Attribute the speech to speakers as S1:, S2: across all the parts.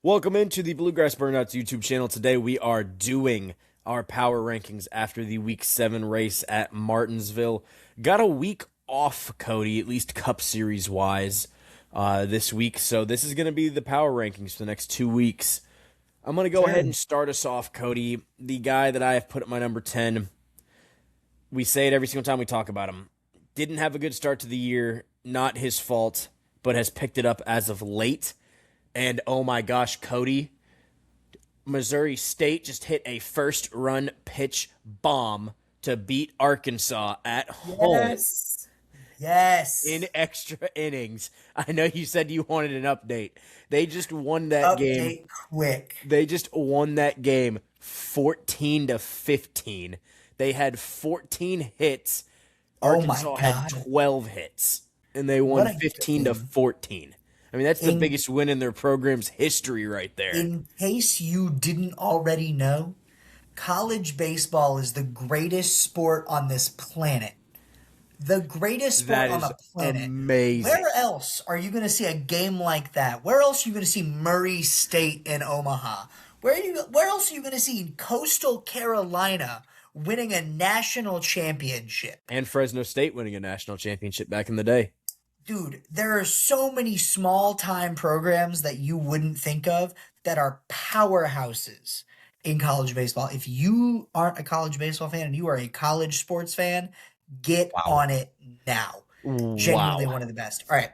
S1: Welcome into the Bluegrass Burnouts YouTube channel. Today we are doing our power rankings after the Week 7 race at Martinsville. Got a week off, Cody, at least Cup Series wise, this week. So this is going to be the power rankings for the next 2 weeks. I'm going to go ahead and start us off, Cody. The guy that I have put at my number 10, we say it every single time we talk about him. Didn't have a good start to the year, not his fault, but has picked it up as of late. And oh my gosh, Cody, Missouri State just hit a first-run pitch bomb to beat Arkansas at home
S2: Yes.
S1: in extra innings. I know you said you wanted an update. They just won that game.
S2: Update quick.
S1: They just won that game 14-15. They had 14 hits. Arkansas had 12 hits, and they won 15-14. I mean, that's the biggest win in their program's history right there.
S2: In case you didn't already know, college baseball is the greatest sport on this planet. The greatest sport on the planet.
S1: Amazing.
S2: Where else are you going to see a game like that? Where else are you going to see Murray State in Omaha? Where else are you going to see Coastal Carolina winning a national championship?
S1: And Fresno State winning a national championship back in the day.
S2: Dude, there are so many small-time programs that you wouldn't think of that are powerhouses in college baseball. If you aren't a college baseball fan and you are a college sports fan, get on it now. Genuinely one of the best. All right.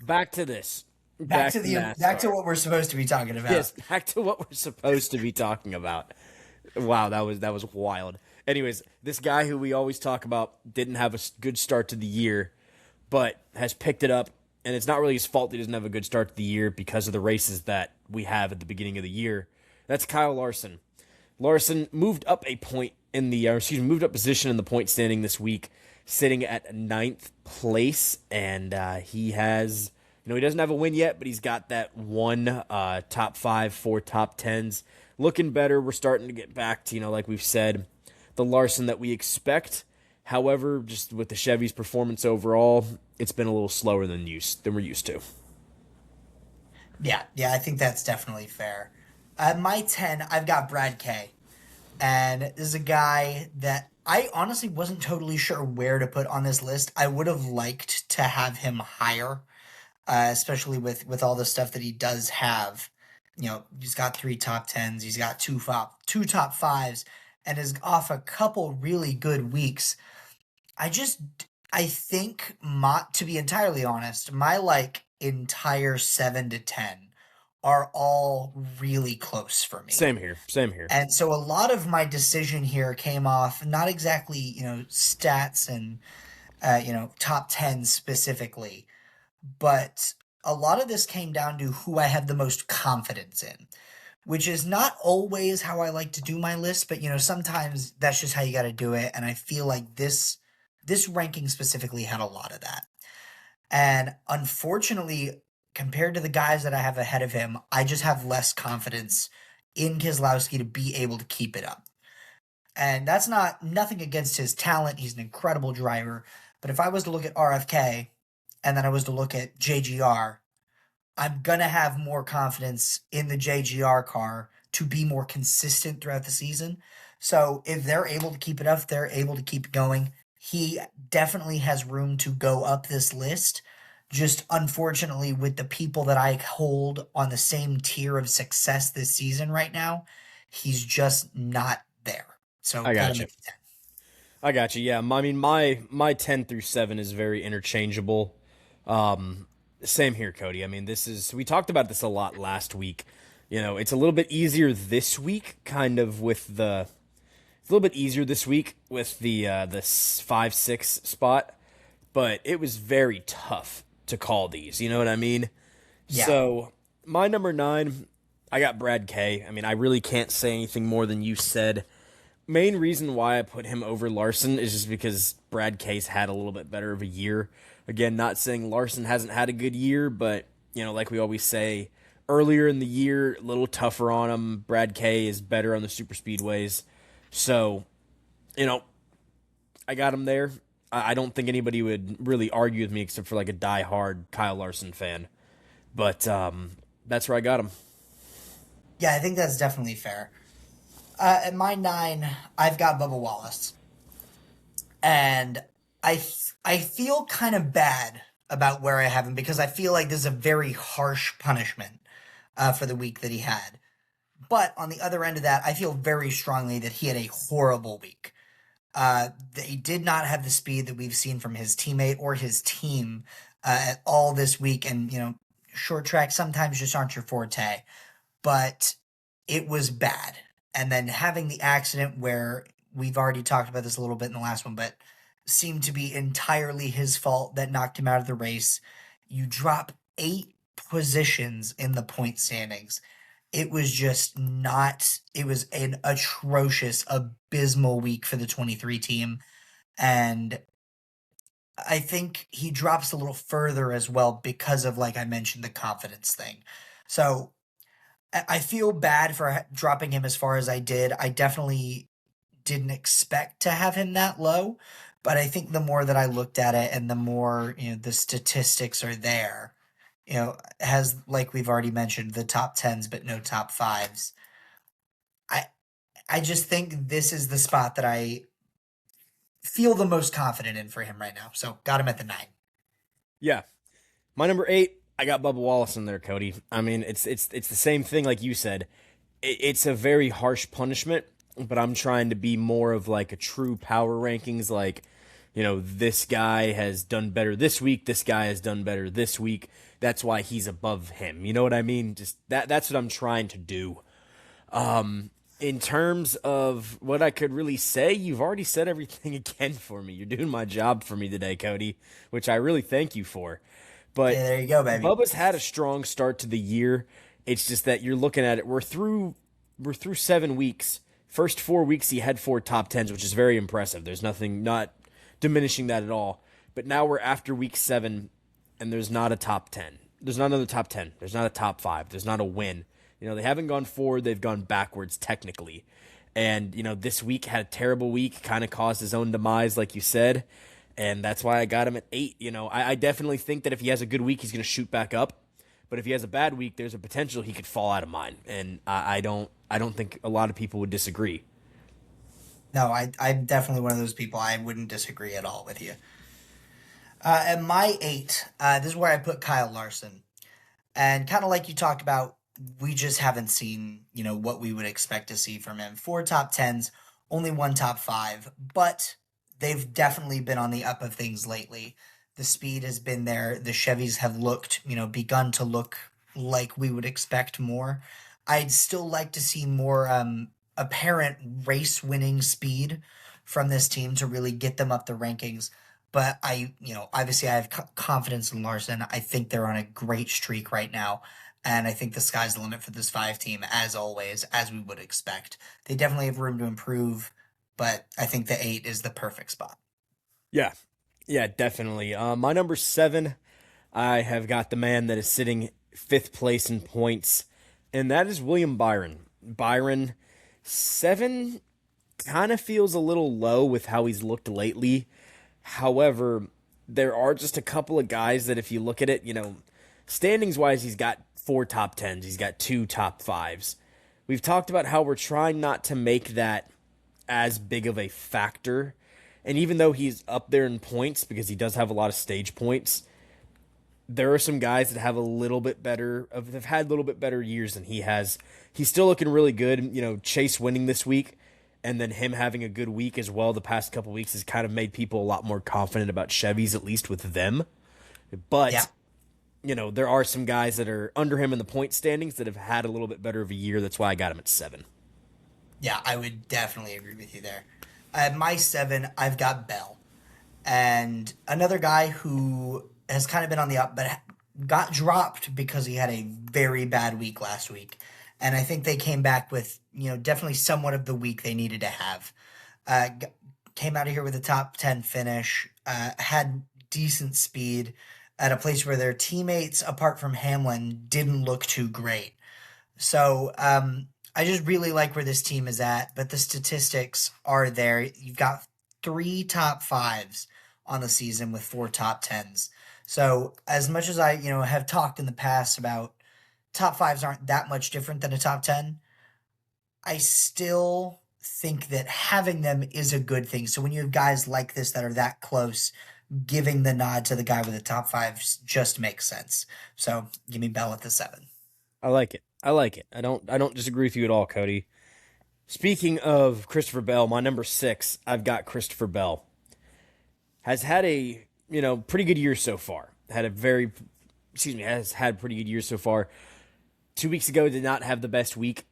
S1: Back to this.
S2: Back to what we're supposed to be talking about.
S1: Yes, back to what we're supposed to be talking about. Wow, that was wild. Anyways, this guy who we always talk about didn't have a good start to the year, but has picked it up, and it's not really his fault he doesn't have a good start to the year because of the races that we have at the beginning of the year. That's Kyle Larson. Larson moved up moved up position in the point standing this week, sitting at 9th place, and he has, he doesn't have a win yet, but he's got that one top 5, 4 top 10s. Looking better. We're starting to get back to, like we've said, the Larson that we expect. However, just with the Chevy's performance overall, it's been a little slower than we're used to.
S2: Yeah, I think that's definitely fair. At my 10, I've got Brad K. And this is a guy that I honestly wasn't totally sure where to put on this list. I would have liked to have him higher, especially with all the stuff that he does have. He's got 3 top 10s, he's got two top 5s, and is off a couple really good weeks. I think, to be entirely honest, my entire 7 to 10 are all really close for me.
S1: Same here.
S2: And so a lot of my decision here came off not exactly, stats and, top 10 specifically, but a lot of this came down to who I have the most confidence in, which is not always how I like to do my list, but, sometimes that's just how you got to do it. And I feel like this ranking specifically had a lot of that. And unfortunately, compared to the guys that I have ahead of him, I just have less confidence in Keselowski to be able to keep it up. And that's nothing against his talent. He's an incredible driver. But if I was to look at RFK and then I was to look at JGR, I'm going to have more confidence in the JGR car to be more consistent throughout the season. So if they're able to keep it up, if they're able to keep it going, he definitely has room to go up this list. Just unfortunately, with the people that I hold on the same tier of success this season right now, he's just not there. So
S1: I got you. Yeah, I mean, my 10 through 7 is very interchangeable. Same here, Cody. I mean, we talked about this a lot last week. It's a little bit easier this week, it's a little bit easier this week with the 5-6 spot, but it was very tough to call these. You know what I mean? Yeah. So my number 9, I got Brad K. I mean, I really can't say anything more than you said. Main reason why I put him over Larson is just because Brad K's had a little bit better of a year. Again, not saying Larson hasn't had a good year, but, like we always say, earlier in the year, a little tougher on him. Brad K is better on the super speedways. So, I got him there. I don't think anybody would really argue with me except for a diehard Kyle Larson fan. But that's where I got him.
S2: Yeah, I think that's definitely fair. At my 9, I've got Bubba Wallace. And I feel kind of bad about where I have him because I feel like this is a very harsh punishment for the week that he had. But on the other end of that, I feel very strongly that he had a horrible week. They did not have the speed that we've seen from his teammate or his team at all this week. And, short tracks sometimes just aren't your forte, but it was bad. And then having the accident where we've already talked about this a little bit in the last one, but seemed to be entirely his fault that knocked him out of the race. You drop 8 positions in the point standings. It was just not, it was an atrocious, abysmal week for the 23 team. And I think he drops a little further as well because of, like I mentioned, the confidence thing. So I feel bad for dropping him as far as I did. I definitely didn't expect to have him that low, but I think the more that I looked at it and the more, the statistics are there, has, like we've already mentioned, the top tens but no top fives. I I just think this is the spot that I feel the most confident in for him right now. So got him at the 9.
S1: Yeah, my number 8, I got Bubba Wallace in there, Cody. I mean, it's the same thing like you said. It's a very harsh punishment, but I'm trying to be more of like a true power rankings. Like, this guy has done better this week. This guy has done better this week. That's why he's above him. You know what I mean? Just that's what I'm trying to do. In terms of what I could really say, you've already said everything again for me. You're doing my job for me today, Cody, which I really thank you for. But
S2: Yeah, there you go, baby.
S1: Bubba's had a strong start to the year. It's just that you're looking at it. We're through 7 weeks. First 4 weeks he had 4 top 10s, which is very impressive. There's nothing not diminishing that at all. But now we're after week 7, and there's not a top 10. There's not another top 10. There's not a top 5. There's not a win. They haven't gone forward. They've gone backwards technically. And, this week had a terrible week, kind of caused his own demise, like you said. And that's why I got him at 8. I definitely think that if he has a good week, he's going to shoot back up. But if he has a bad week, there's a potential he could fall out of mine. And I don't think a lot of people would disagree.
S2: No, I'm definitely one of those people. I wouldn't disagree at all with you. At my 8, this is where I put Kyle Larson. And kind of like you talked about, we just haven't seen, what we would expect to see from him. 4 top 10s, only 1 top 5, but they've definitely been on the up of things lately. The speed has been there. The Chevys have looked, begun to look like we would expect more. I'd still like to see more apparent race winning speed from this team to really get them up the rankings. But obviously I have confidence in Larson. I think they're on a great streak right now. And I think the sky's the limit for this 5 team, as always, as we would expect. They definitely have room to improve, but I think the 8 is the perfect spot.
S1: Yeah. Yeah, definitely. My number 7, I have got the man that is sitting 5th place in points, and that is William Byron. Byron, 7 kind of feels a little low with how he's looked lately. However, there are just a couple of guys that if you look at it, standings wise, he's got 4 top 10s. He's got 2 top 5s. We've talked about how we're trying not to make that as big of a factor. And even though he's up there in points because he does have a lot of stage points, there are some guys that have a little bit better, have had a little bit better years than he has. He's still looking really good. Chase winning this week and then him having a good week as well the past couple weeks has kind of made people a lot more confident about Chevys, at least with them. But
S2: Yeah.
S1: There are some guys that are under him in the point standings that have had a little bit better of a year. That's why I got him at 7.
S2: Yeah, I would definitely agree with you there. At my 7, I've got Bell. And another guy who has kind of been on the up, but got dropped because he had a very bad week last week. And I think they came back with, definitely somewhat of the week they needed to have. Came out of here with a top 10 finish, had decent speed at a place where their teammates, apart from Hamlin, didn't look too great. So I just really like where this team is at, but the statistics are there. You've got 3 top 5s on the season with 4 top 10s. So as much as I, have talked in the past about, top fives aren't that much different than a top 10, I still think that having them is a good thing. So when you have guys like this that are that close, giving the nod to the guy with the top fives just makes sense. So give me Bell at the 7.
S1: I like it. I like it. I don't disagree with you at all, Cody. Speaking of Christopher Bell, my number 6, I've got Christopher Bell. Has had a, pretty good year so far. Has had a pretty good year so far. 2 weeks ago did not have the best week,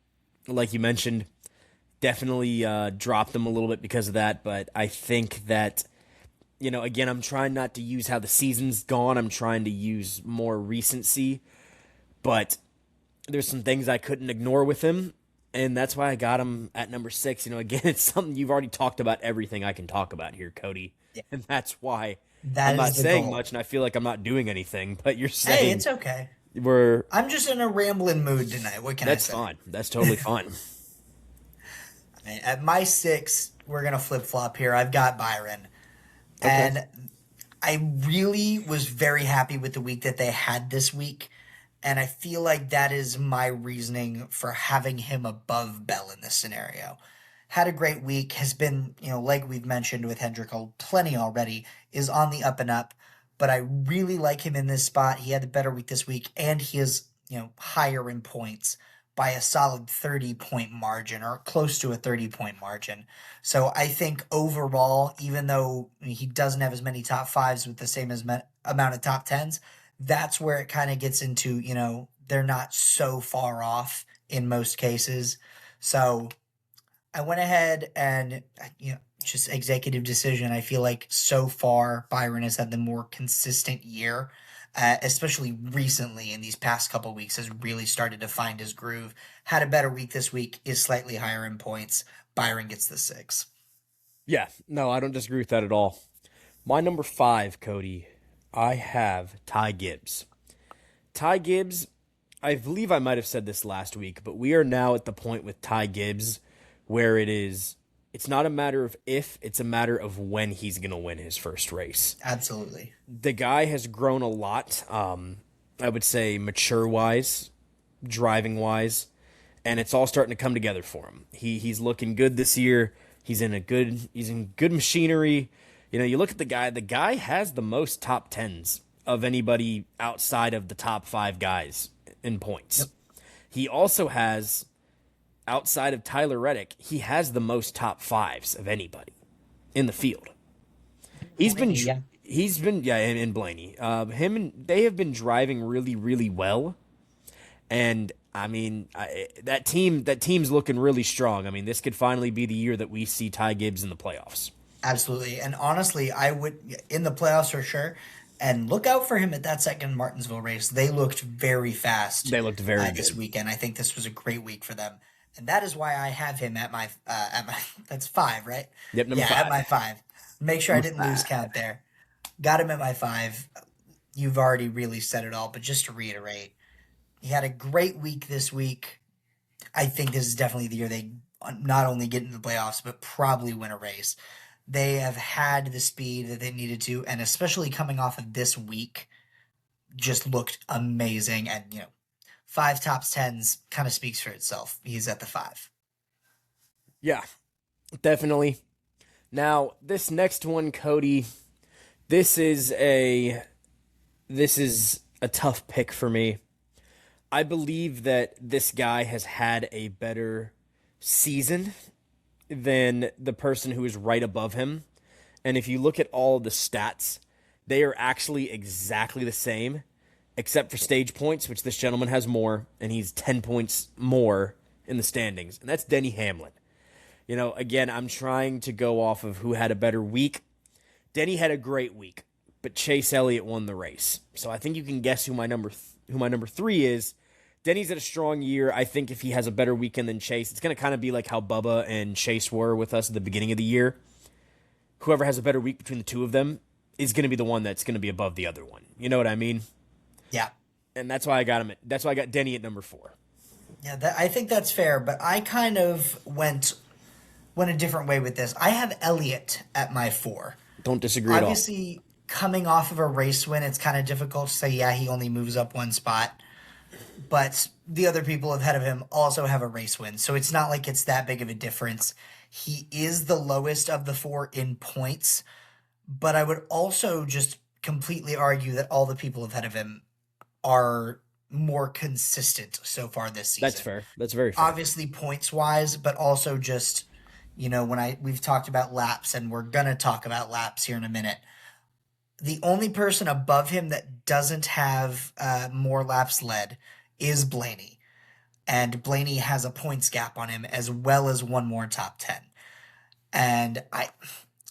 S1: like you mentioned. Definitely dropped them a little bit because of that, but I think that, again, I'm trying not to use how the season's gone. I'm trying to use more recency, but there's some things I couldn't ignore with him, and that's why I got him at number 6. Again, it's something you've already talked about everything I can talk about here, Cody,
S2: Yeah.
S1: and that's why
S2: That
S1: I'm not
S2: is the
S1: saying
S2: goal.
S1: much, and I feel like I'm not doing anything, but you're
S2: Hey,
S1: saying
S2: it's okay.
S1: we're
S2: I'm just in a rambling mood tonight. What can I
S1: that's
S2: say?
S1: fine. That's totally fine.
S2: At my 6, we're going to flip flop here. I've got Byron.
S1: Okay.
S2: And I really was very happy with the week that they had this week. And I feel like that is my reasoning for having him above Bell in this scenario. Had a great week, has been, like we've mentioned with Hendrick plenty already, is on the up and up. But I really like him in this spot. He had a better week this week, and he is, higher in points by a solid 30-point margin or close to a 30-point margin. So I think overall, even though he doesn't have as many top fives with the same amount of top tens, that's where it kind of gets into, they're not so far off in most cases. So I went ahead and, just executive decision. I feel like so far Byron has had the more consistent year, especially recently in these past couple weeks, has really started to find his groove. Had a better week this week, is slightly higher in points. Byron gets the 6.
S1: Yeah, no, I don't disagree with that at all. My number 5, Cody, I have Ty Gibbs. Ty Gibbs, I believe I might have said this last week, but we are now at the point with Ty Gibbs where it's not a matter of if, it's a matter of when he's going to win his first race.
S2: Absolutely.
S1: The guy has grown a lot, I would say mature-wise, driving-wise, and it's all starting to come together for him. He's looking good this year. He's in good machinery. You look at the guy has the most top tens of anybody outside of the top 5 guys in points.
S2: Yep.
S1: He also has, outside of Tyler Reddick, he has the most top 5s of anybody in the field. And Blaney. They have been driving really, really well. And I mean, that team's looking really strong. I mean, this could finally be the year that we see Ty Gibbs in the playoffs.
S2: Absolutely. And honestly, I would, in the playoffs for sure. And look out for him at that second Martinsville race. They looked very fast.
S1: They looked very
S2: this
S1: good
S2: weekend. I think this was a great week for them. And that is why I have him at my that's 5, right?
S1: Yep, number 5.
S2: At my 5. Make sure I didn't lose count there. Got him at my 5. You've already really said it all, but just to reiterate, he had a great week this week. I think this is definitely the year they not only get into the playoffs, but probably win a race. They have had the speed that they needed to, and especially coming off of this week, just looked amazing. And, 5 top 10s kind of speaks for itself. He's at the 5.
S1: Yeah, definitely. Now, this next one, Cody, this is a tough pick for me. I believe that this guy has had a better season than the person who is right above him. And if you look at all the stats, they are actually exactly the same, except for stage points, which this gentleman has more, and he's 10 points more in the standings. And that's Denny Hamlin. Again, I'm trying to go off of who had a better week. Denny had a great week, but Chase Elliott won the race. So I think you can guess who my number 3 is. Denny's had a strong year. I think if he has a better weekend than Chase, it's going to kind of be like how Bubba and Chase were with us at the beginning of the year. Whoever has a better week between the two of them is going to be the one that's going to be above the other one. You know what I mean?
S2: Yeah.
S1: And that's why I got him. That's why I got Denny at number 4.
S2: Yeah, I think that's fair, but I kind of went a different way with this. I have Elliott at my 4.
S1: Don't disagree at all.
S2: Obviously, coming off of a race win, it's kind of difficult to say, yeah, he only moves up one spot. but the other people ahead of him also have a race win. So it's not like it's that big of a difference. He is the lowest of the four in points, but I would also just completely argue that all the people ahead of him are more consistent so far this
S1: That's
S2: season.
S1: fair. That's very fair.
S2: Obviously points wise, but also just when we've talked about laps and we're gonna talk about laps here in a minute. The only person above him that doesn't have more laps led is Blaney, and Blaney has a points gap on him as well as one more top 10. And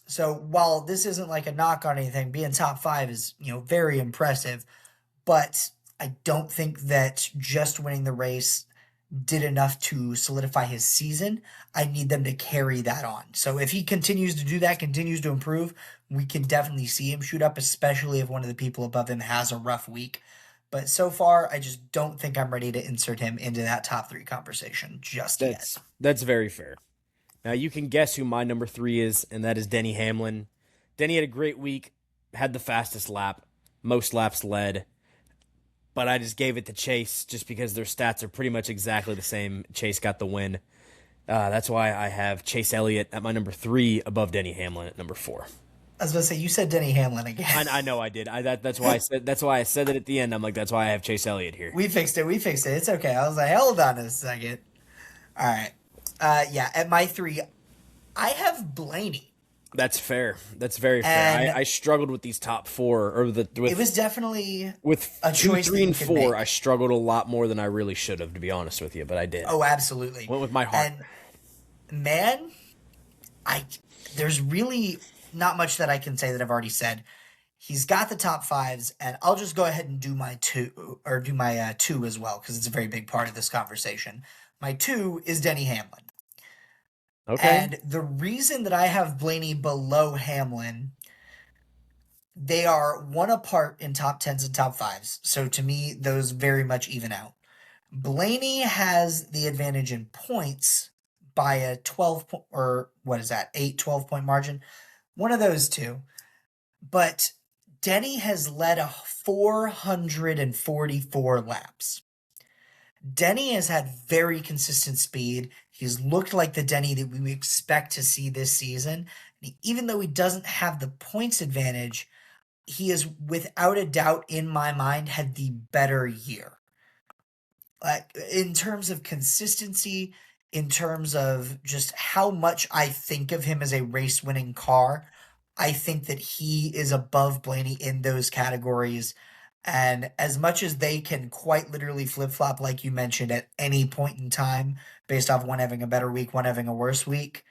S2: so while this isn't like a knock on anything, being top 5 is, very impressive, but I don't think that just winning the race did enough to solidify his season. I need them to carry that on. So if he continues to do that, continues to improve, we can definitely see him shoot up, especially if one of the people above him has a rough week. But so far, I just don't think I'm ready to insert him into that top 3 conversation just yet.
S1: That's very fair. Now you can guess who my number 3 is, and that is Denny Hamlin. Denny had a great week, had the fastest lap, most laps led, but I just gave it to Chase just because their stats are pretty much exactly the same. Chase got the win. That's why I have Chase Elliott at my number 3 above Denny Hamlin at number 4.
S2: I was going to say, you said Denny Hamlin again.
S1: I know I did. That's why I said it at the end. I'm like, that's why I have Chase Elliott here.
S2: We fixed it. It's okay. I was like, hold on a second. All right. Yeah, at my 3, I have Blaney.
S1: That's fair. That's very fair. I struggled with these top 4,
S2: it was definitely
S1: with
S2: a
S1: 2,
S2: choice
S1: 3, and 4.
S2: make.
S1: I struggled a lot more than I really should have, to be honest with you, but I did.
S2: Oh, absolutely.
S1: Went with my heart.
S2: And man, there's really not much that I can say that I've already said. He's got the top 5s, and I'll just go ahead and do my 2 as well, because it's a very big part of this conversation. My 2 is Denny Hamlin.
S1: Okay.
S2: And the reason that I have Blaney below Hamlin, they are 1 apart in top 10s and top 5s. So to me, those very much even out. Blaney has the advantage in points by a 12 or what is that? 12 point margin. One of those two. But Denny has led 444 laps. Denny has had very consistent speed. He's looked like the Denny that we expect to see this season. Even though he doesn't have the points advantage, he is without a doubt, in my mind, had the better year. In terms of consistency, in terms of just how much I think of him as a race-winning car, I think that he is above Blaney in those categories. And as much as they can quite literally flip-flop, like you mentioned, at any point in time, based off one having a better week, one having a worse week,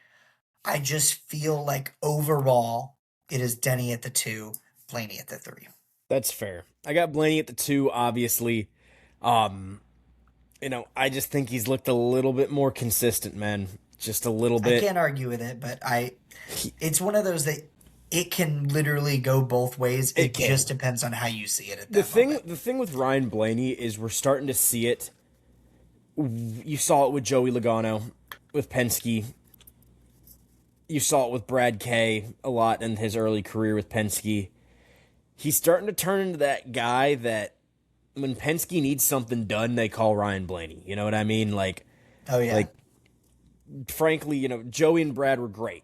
S2: I just feel like overall it is Denny at the 2, Blaney at the 3.
S1: That's fair. I got Blaney at the 2, obviously. I just think he's looked a little bit more consistent, man. Just a little bit.
S2: I can't argue with it, but it's one of those that it can literally go both ways. It just depends on how you see it at that moment.
S1: The thing with Ryan Blaney is we're starting to see it. You saw it with Joey Logano, with Penske. You saw it with Brad Kay a lot in his early career with Penske. He's starting to turn into that guy that when Penske needs something done, they call Ryan Blaney. You know what I mean? Like,
S2: oh yeah.
S1: Like, frankly, Joey and Brad were great.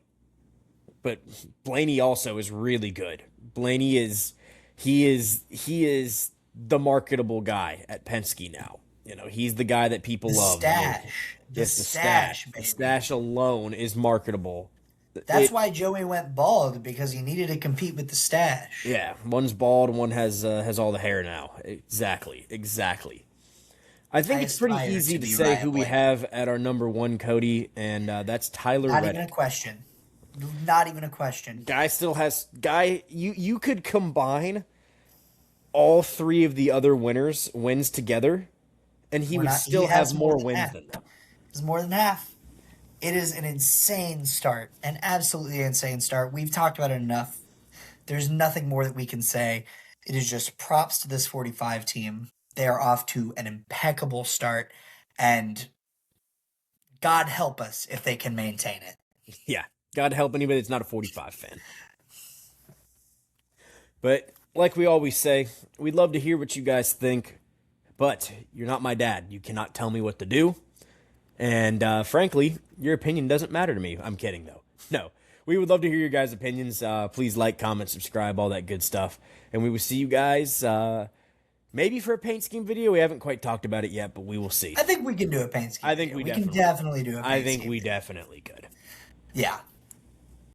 S1: But Blaney also is really good. Blaney is the marketable guy at Penske now. He's the guy that people love.
S2: Stash. The stash, baby.
S1: The stash alone is marketable.
S2: That's why Joey went bald, because he needed to compete with the stash.
S1: Yeah, one's bald, one has all the hair now. Exactly. I think it's pretty easy to say who we have at our number 1, Cody, and that's Tyler Reddick.
S2: Not even a question.
S1: Guy still has you could combine all 3 of the other wins together, and he would still have more wins than them.
S2: It's more than half. It is an insane start, an absolutely insane start. We've talked about it enough. There's nothing more that we can say. It is just props to this 45 team. They are off to an impeccable start, and God help us if they can maintain it.
S1: Yeah. God help anybody that's not a 45 fan. But like we always say, we'd love to hear what you guys think. But you're not my dad. You cannot tell me what to do. And frankly, your opinion doesn't matter to me. I'm kidding, though. No. We would love to hear your guys' opinions. Please like, comment, subscribe, all that good stuff. And we will see you guys maybe for a paint scheme video. We haven't quite talked about it yet, but we will see.
S2: I think we can do a paint scheme.
S1: I think
S2: video.
S1: we
S2: can definitely do a paint scheme.
S1: I think we definitely could.
S2: Yeah.